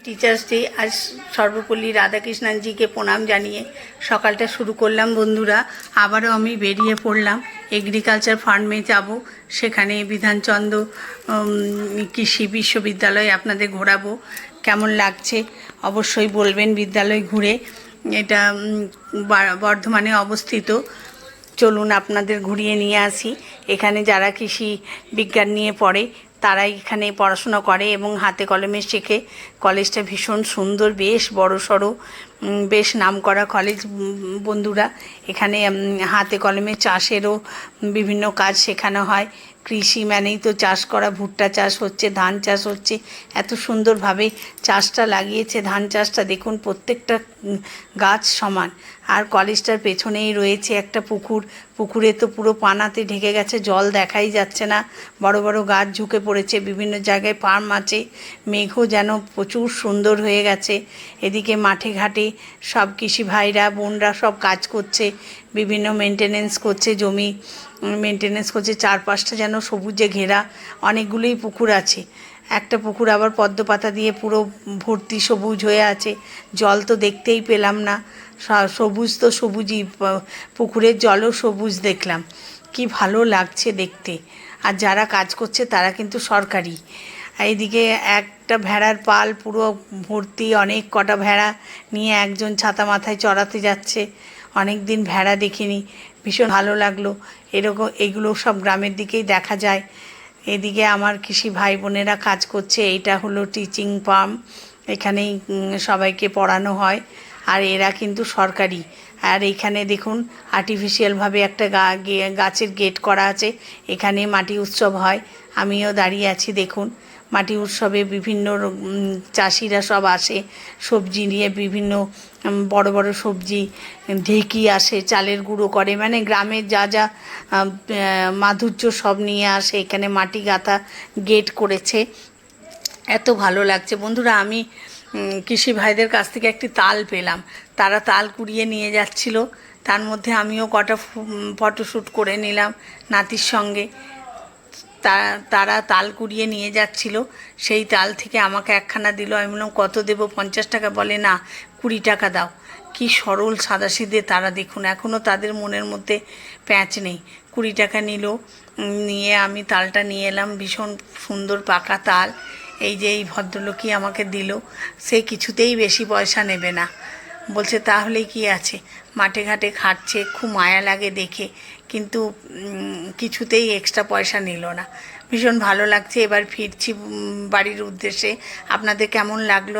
Teachers day আজ সর্বপল্লী রাধাকৃষ্ণনজিকে প্রণাম জানিয়ে সকালটা শুরু করলাম বন্ধুরা। আবারও আমি বেরিয়ে পড়লাম, এগ্রিকালচার ফার্মে যাব, সেখানে বিধানচন্দ্র কৃষি বিশ্ববিদ্যালয় আপনাদের ঘোরাবো। কেমন লাগছে অবশ্যই বলবেন বিদ্যালয় ঘুরে। এটা বর্ধমানে অবস্থিত। চলুন আপনাদের ঘুরিয়ে নিয়ে আসি। এখানে যারা কৃষি বিজ্ঞান নিয়ে পড়ে তারাই এখানে পড়াশোনা করে এবং হাতে কলমে শেখে। কলেজটা ভীষণ সুন্দর, বেশ বড়সড়, বেশ নামকরা কলেজ বন্ধুরা। এখানে হাতে কলমে চাষেরও বিভিন্ন কাজ শেখানো হয়। কৃষি মানেই তো চাষ করা, ভুট্টা চাষ হচ্ছে, ধান চাষ হচ্ছে, এত সুন্দরভাবে চাষটা লাগিয়েছে। ধান চাষটা দেখুন, প্রত্যেকটা গাছ সমান। আর কলেজটার পেছনেই রয়েছে একটা পুকুর। পুকুরে তো পুরো পানাতে ঢেকে গেছে, জল দেখাই যাচ্ছে না, বড় বড় গাছ ঝুঁকে পড়েছে। বিভিন্ন জায়গায় ফার্ম আছে, মেঘও যেন প্রচুর সুন্দর হয়ে গেছে। এদিকে মাঠে ঘাটে সব কৃষি ভাইরা বোনরা সব কাজ করছে, বিভিন্ন মেনটেনেন্স করছে, জমি মেনটেনেন্স করছে। চারপাশটা যেন সবুজে ঘেরা, অনেকগুলোই পুকুর আছে। একটা পুকুর আবার পদ্ম পাতা দিয়ে পুরো ভর্তি, সবুজ হয়ে আছে। জল তো দেখতেই পেলাম না, সবুজ তো সবুজই, পুকুরের জলও সবুজ দেখলাম। কি ভালো লাগছে দেখতে। আর যারা কাজ করছে তারা কিন্তু সরকারি। এইদিকে একটা ভেড়ার পাল পুরো ভর্তি, অনেক কটা ভেড়া নিয়ে একজন ছাতা মাথায় চড়াতে যাচ্ছে। অনেক দিন ভেড়া দেখিনি, ভীষণ ভালো লাগলো। এরকম এগুলো সব গ্রামের দিকেই দেখা যায়। এদিকে আমার কৃষি ভাই বোনেরা কাজ করছে। এইটা হলো টিচিং ফার্ম, এখানেই সবাইকে পড়ানো হয়। আর এরা কিন্তু সরকারি। আর এখানে দেখুন আর্টিফিশিয়ালভাবে একটা গাছের গেট করা আছে। এখানে মাটি উৎসব হয়, আমিও দাঁড়িয়ে আছি। দেখুন মাটি উৎসবে বিভিন্ন চাষিরা সব আসে সবজি নিয়ে, বিভিন্ন বড় বড় সবজি, ঢেঁকি আসে, চালের গুঁড়ো করে, মানে গ্রামের যা যা মাধুর্য সব নিয়ে আসে। এখানে মাটি গাঁথা গেট করেছে, এত ভালো লাগছে বন্ধুরা। আমি কৃষি ভাইদের কাছ থেকে একটি তাল পেলাম, তারা তাল কুড়িয়ে নিয়ে যাচ্ছিল। তার মধ্যে আমিও কটা ফটোশ্যুট করে নিলাম নাতির সঙ্গে। তারা তাল কুড়িয়ে নিয়ে যাচ্ছিল, সেই তাল থেকে আমাকে একখানা দিল। আমি বললাম কত দেবো? 50 টাকা। বলে না, 20 টাকা দাও। কি সরল সাদাসিধে তারা, দেখুন এখনও তাদের মনের মধ্যে প্যাঁচ নেই। 20 টাকা নিল, নিয়ে আমি তালটা নিয়ে এলাম। ভীষণ সুন্দর পাকা তাল। এই যে এই ভদ্রলোকই আমাকে দিল, সে কিছুতেই বেশি পয়সা নেবে না, বলছে তাহলে কি আছে, মাঠে ঘাটে খাটছে, খুব মায়া লাগে দেখে, কিন্তু কিছুতেই এক্সট্রা পয়সা নিল না। ভীষণ ভালো লাগছে। এবার ফিরছি বাড়ির উদ্দেশ্যে। আপনাদের কেমন লাগলো?